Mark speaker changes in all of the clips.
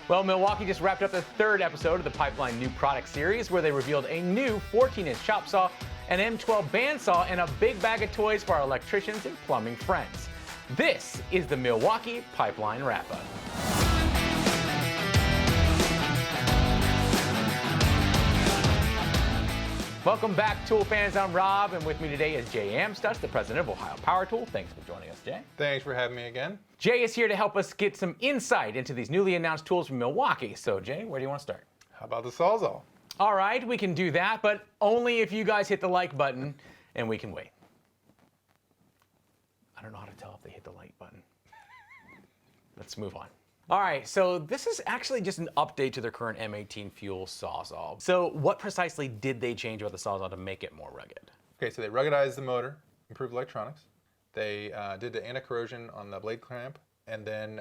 Speaker 1: Well, Milwaukee just wrapped up the third episode of the Pipeline New Product Series, where they revealed a new 14-inch chop saw, an M12 bandsaw, and a big bag of toys for our electricians and plumbing friends. This is the Milwaukee Pipeline Wrap-Up. Welcome back, Tool fans. I'm Rob, and with me today is Jay Amstutz, the president of Ohio Power Tool. Thanks for joining us, Jay.
Speaker 2: Thanks for having me again.
Speaker 1: Jay is here to help us get some insight into these newly announced tools from Milwaukee. So, Jay, where do you want to start?
Speaker 2: How about the Sawzall?
Speaker 1: All right, we can do that, but only if you guys hit the like button, and we can wait. I don't know how to tell if they hit the like button. Let's move on. All right, so this is actually just an update to their current M18 fuel Sawzall. So what precisely did they change about the Sawzall to make it more rugged?
Speaker 2: Okay, so they ruggedized the motor, improved electronics. They did the anti-corrosion on the blade clamp, and then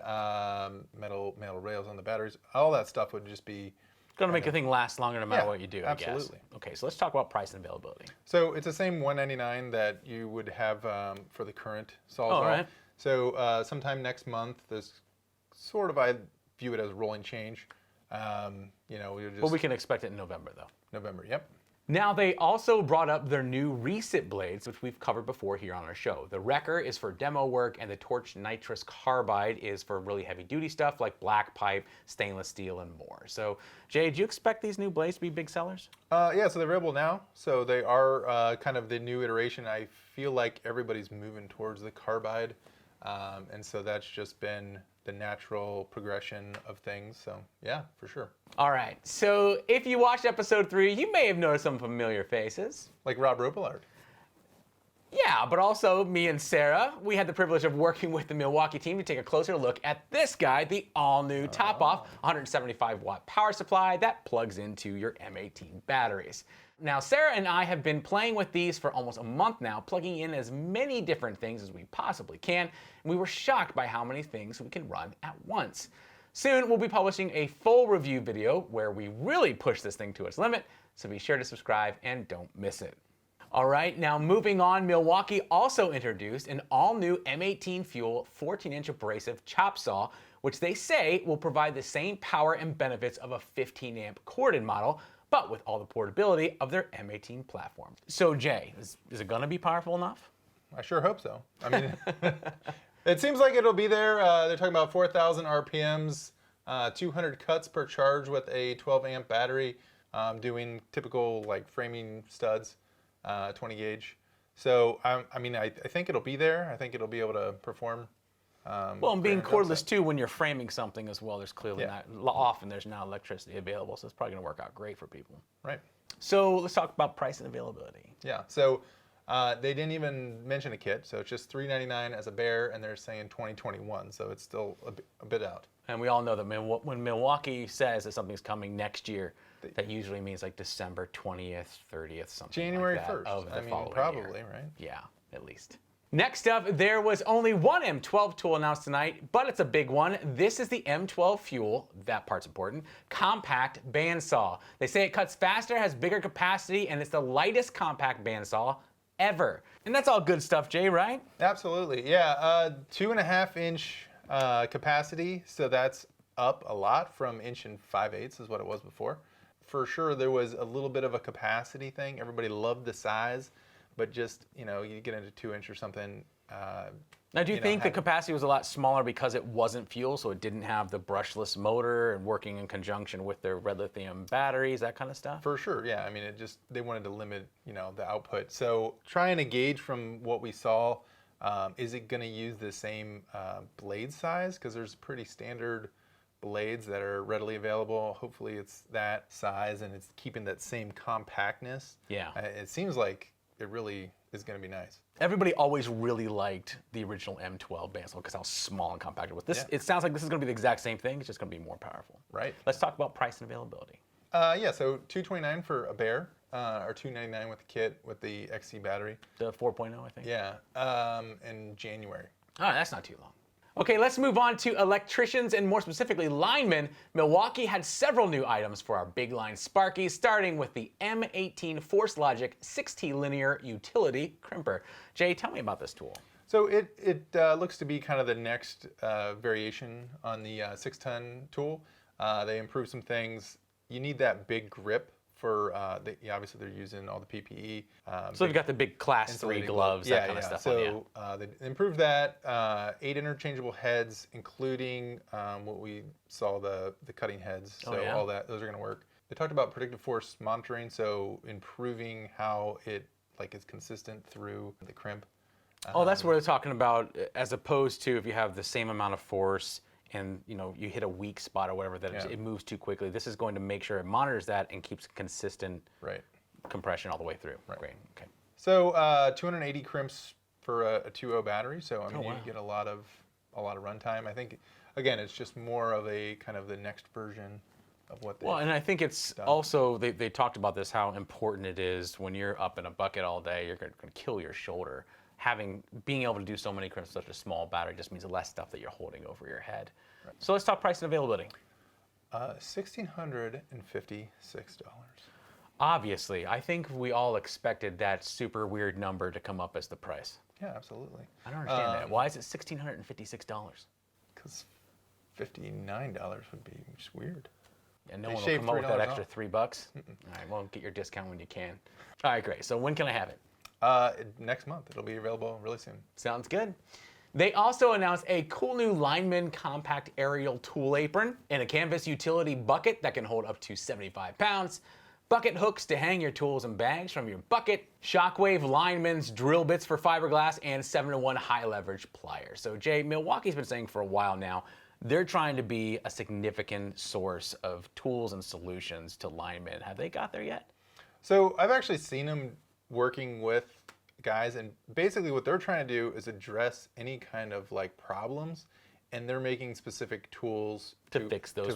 Speaker 2: metal rails on the batteries. All that stuff would just be
Speaker 1: going to make the thing last longer no matter what you do, I
Speaker 2: absolutely.
Speaker 1: guess. Okay, so let's talk about price and availability.
Speaker 2: So it's the same $199 that you would have for the current Sawzall.
Speaker 1: All right.
Speaker 2: So sometime next month, there's sort of, I view it as a rolling change. You know,
Speaker 1: Well, we can expect it in November, though.
Speaker 2: November, yep.
Speaker 1: Now, they also brought up their new reset blades, which we've covered before here on our show. The Wrecker is for demo work, and the Torch Nitrous Carbide is for really heavy-duty stuff like black pipe, stainless steel, and more. So, Jay, do you expect these new blades to be big sellers?
Speaker 2: Yeah, so they're available now. So they are kind of the new iteration. I feel like everybody's moving towards the carbide, and so that's just been the natural progression of things. So yeah, for sure.
Speaker 1: All right, so if you watched episode 3, you may have noticed some familiar faces.
Speaker 2: Like Rob Ropillard.
Speaker 1: Yeah, but also me and Sarah, we had the privilege of working with the Milwaukee team to take a closer look at this guy, the all-new top-off 175-watt power supply that plugs into your M18 batteries. Now, Sarah and I have been playing with these for almost a month now, plugging in as many different things as we possibly can, and we were shocked by how many things we can run at once. Soon, we'll be publishing a full review video where we really push this thing to its limit, so be sure to subscribe and don't miss it. All right, now moving on, Milwaukee also introduced an all-new M18 fuel 14-inch abrasive chop saw, which they say will provide the same power and benefits of a 15-amp corded model, but with all the portability of their M18 platform. So Jay, is it gonna be powerful enough?
Speaker 2: I sure hope so. I mean, it seems like it'll be there. They're talking about 4,000 RPMs, 200 cuts per charge with a 12-amp battery, doing typical like framing studs, 20 gauge. So I mean, I think it'll be there. I think it'll be able to perform.
Speaker 1: Well, and being cordless too, when you're framing something as well, there's clearly not often there's not electricity available, so it's probably going to work out great for people.
Speaker 2: Right.
Speaker 1: So let's talk about price and availability.
Speaker 2: Yeah. So they didn't even mention a kit, so it's just $399 as a bare, and they're saying 2021, so it's still a bit out.
Speaker 1: And we all know that when Milwaukee says that something's coming next year, that usually means like December 20th, 30th, something
Speaker 2: January
Speaker 1: like that
Speaker 2: 1st.
Speaker 1: of the following
Speaker 2: probably,
Speaker 1: year.
Speaker 2: right?
Speaker 1: Yeah, at least. Next up, there was only one M12 tool announced tonight, but it's a big one. This is the M12 Fuel, that part's important, compact bandsaw. They say it cuts faster, has bigger capacity, and it's the lightest compact bandsaw ever. And that's all good stuff, Jay, right?
Speaker 2: Absolutely, yeah. 2.5-inch capacity, so that's up a lot from 1 5/8 is what it was before. For sure, there was a little bit of a capacity thing. Everybody loved the size, but just, you know, you get into 2-inch or something.
Speaker 1: Now, do you think the capacity was a lot smaller because it wasn't fuel, so it didn't have the brushless motor and working in conjunction with their red lithium batteries, that kind of stuff?
Speaker 2: For sure, yeah. I mean, they wanted to limit, you know, the output. So trying to gauge from what we saw, is it going to use the same blade size? Because there's pretty standard blades that are readily available. Hopefully it's that size and it's keeping that same compactness.
Speaker 1: Yeah.
Speaker 2: It seems like it really is going to be nice.
Speaker 1: Everybody always really liked the original M12 bandsaw because how small and compact it was. This, it sounds like this is going to be the exact same thing. It's just going to be more powerful.
Speaker 2: Right.
Speaker 1: Let's talk about price and availability.
Speaker 2: Yeah, so $229 for a bare, or $299 with the kit with the XC battery.
Speaker 1: The 4.0, I think.
Speaker 2: Yeah, in January.
Speaker 1: All right, that's not too long. Okay, let's move on to electricians and more specifically linemen. Milwaukee had several new items for our big line Sparkies, starting with the M18 Force Logic 6T linear utility crimper. Jay, tell me about this tool.
Speaker 2: So it looks to be kind of the next variation on the 6-ton tool. They improved some things. You need that big grip for, obviously they're using all the PPE.
Speaker 1: So they've got the big class 3 gloves, that kind of stuff on you.
Speaker 2: So they improved that. 8 interchangeable heads, including what we saw, the cutting heads. So all that, those are going to work. They talked about predictive force monitoring, so improving how it is consistent through the crimp.
Speaker 1: That's what they're talking about, as opposed to if you have the same amount of force and you hit a weak spot or whatever, that it moves too quickly. This is going to make sure it monitors that and keeps consistent compression all the way through. Great. Okay.
Speaker 2: So 280 crimps for a 2.0 battery. So I mean, you get a lot of runtime. I think again, it's just more of a kind of the next version of what they.
Speaker 1: Well, and I think it's also they talked about this, how important it is when you're up in a bucket all day, you're going to kill your shoulder. Being able to do so many crimps with such a small battery just means less stuff that you're holding over your head. So let's talk price and availability.
Speaker 2: $1,656.
Speaker 1: Obviously, I think we all expected that super weird number to come up as the price.
Speaker 2: Yeah, absolutely.
Speaker 1: I don't understand that. Why is it $1,656?
Speaker 2: Because $59 would be just weird.
Speaker 1: And no one will come up with that extra $3. All right, well, get your discount when you can. All right, great. So when can I have it?
Speaker 2: Next month. It'll be available really soon.
Speaker 1: Sounds good. They also announced a cool new Lineman compact aerial tool apron and a canvas utility bucket that can hold up to 75 pounds. Bucket hooks to hang your tools and bags from your bucket. Shockwave Lineman's drill bits for fiberglass and 7-to-1 high leverage pliers. So Jay, Milwaukee's been saying for a while now, they're trying to be a significant source of tools and solutions to linemen. Have they got there yet?
Speaker 2: So I've actually seen them working with guys, and basically what they're trying to do is address any kind of problems, and they're making specific tools to fix those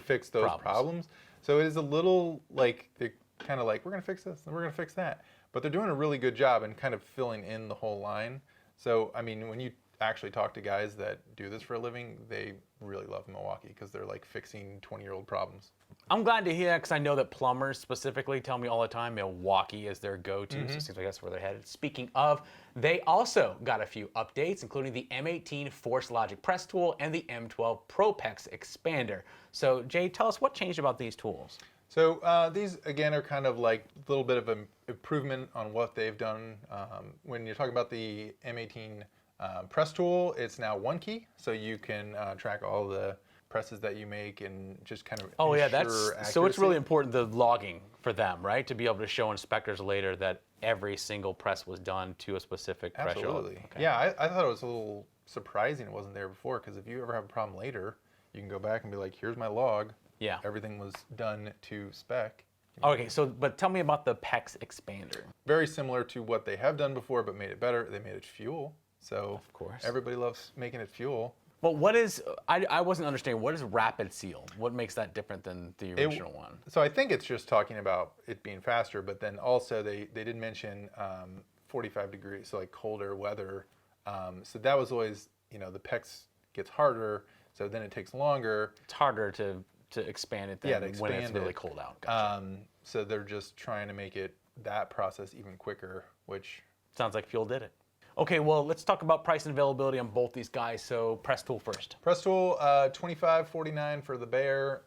Speaker 2: problems. So it is a little they're kind of we're going to fix this and we're going to fix that, but they're doing a really good job in kind of filling in the whole line. So I mean, when you actually talk to guys that do this for a living, they really love Milwaukee because they're fixing 20-year-old problems.
Speaker 1: I'm glad to hear that, because I know that plumbers specifically tell me all the time Milwaukee is their go-to, so it seems like that's where they're headed. Speaking of, they also got a few updates, including the M18 Force Logic Press Tool and the M12 ProPEX Expander. So Jay, tell us what changed about these tools.
Speaker 2: So these, again, are kind of a little bit of an improvement on what they've done. When you're talking about the M18 press tool, it's now one key, so you can track all the presses that you make and just kind of ensure accuracy.
Speaker 1: So it's really important, the logging for them, right? To be able to show inspectors later that every single press was done to a specific threshold.
Speaker 2: Absolutely. Okay. Yeah, I thought it was a little surprising it wasn't there before, because if you ever have a problem later, you can go back and be like, here's my log. Yeah. Everything was done to spec.
Speaker 1: Okay, so but tell me about the PEX Expander.
Speaker 2: Very similar to what they have done before, but made it better. They made it fuel. So of course, everybody loves making it fuel.
Speaker 1: But what is, I wasn't understanding, what is rapid seal? What makes that different than the original one?
Speaker 2: So I think it's just talking about it being faster, but then also they did mention 45 degrees, so colder weather. So that was always, the PEX gets harder, so then it takes longer.
Speaker 1: It's harder to expand it than when it's really cold out. Gotcha.
Speaker 2: So they're just trying to make that process even quicker, which...
Speaker 1: Sounds like fuel did it. Okay, well, let's talk about price and availability on both these guys. So press tool first.
Speaker 2: Press tool, $25.49 for the Bear,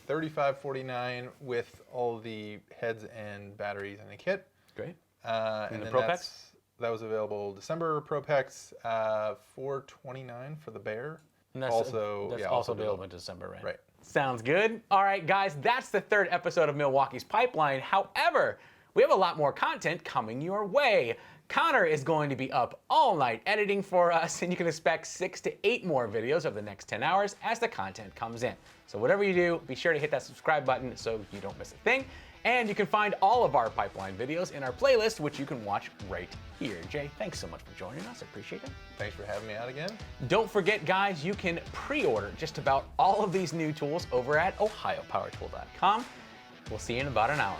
Speaker 2: $35.49 with all the heads and batteries in a kit.
Speaker 1: Great.
Speaker 2: And
Speaker 1: the ProPEX?
Speaker 2: That was available December. ProPEX, $4.29 for the Bear.
Speaker 1: And that's also available in December, right?
Speaker 2: Right.
Speaker 1: Sounds good. All right, guys, that's the third episode of Milwaukee's Pipeline. However, we have a lot more content coming your way. Connor is going to be up all night editing for us, and you can expect 6 to 8 more videos over the next 10 hours as the content comes in. So whatever you do, be sure to hit that subscribe button so you don't miss a thing. And you can find all of our Pipeline videos in our playlist, which you can watch right here. Jay, thanks so much for joining us. I appreciate it.
Speaker 2: Thanks for having me out again.
Speaker 1: Don't forget, guys, you can pre-order just about all of these new tools over at ohiopowertool.com. We'll see you in about an hour.